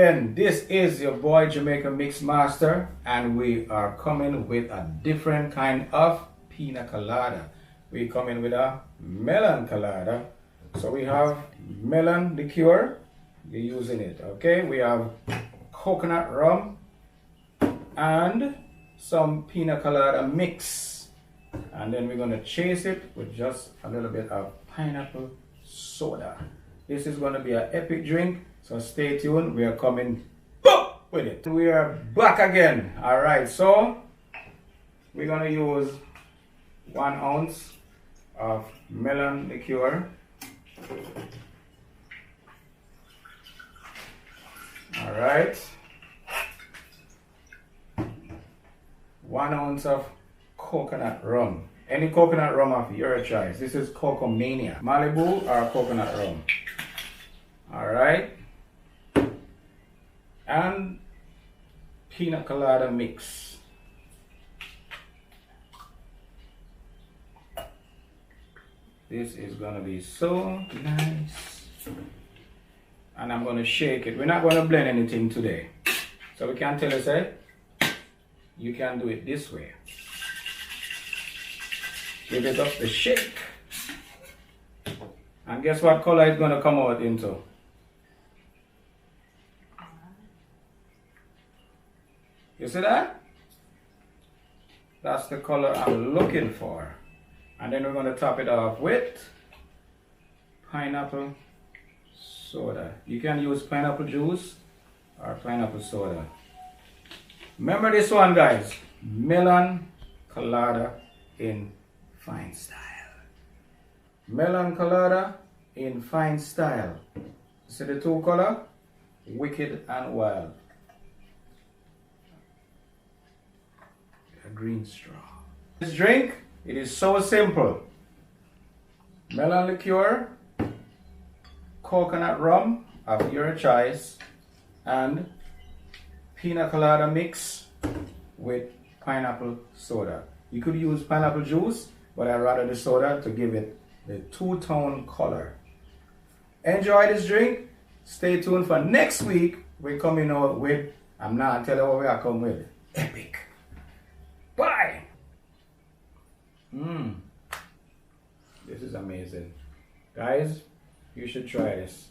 again. This is your boy Jamaican Mixmaster, and we are coming with a different kind of pina colada. We come in with a melon colada. So we have melon liqueur. You're using it, okay? We have coconut rum and some pina colada mix, and then we're going to chase it with just a little bit of pineapple soda. This is going to be an epic drink, so stay tuned. We are coming with it. We are back again. All right, so we're going to use 1 ounce of melon liqueur. All right, 1 ounce of coconut rum. Any coconut rum of your choice. This is Coco Mania, Malibu or coconut rum. All right, and pina colada mix. This is gonna be so nice. And I'm gonna shake it. We're not gonna blend anything today, so we can tell you, say, you can do it this way. Give it up the shake. And guess what color it's gonna come out into? You see that? That's the color I'm looking for. And then we're gonna top it off with pineapple soda. You can use pineapple juice or pineapple soda. Remember this one, guys. Melon colada in fine style. Melon colada in fine style. See the 2 color? Wicked and wild. A green straw. This drink, it is so simple. Melon liqueur, coconut rum of your choice, and pina colada mix with pineapple soda. You could use pineapple juice, but I'd rather the soda to give it the 2-tone color. Enjoy this drink. Stay tuned for next week. We're coming out with, I'm not telling you what we are coming with. Epic. Bye. This is amazing. Guys, you should try this.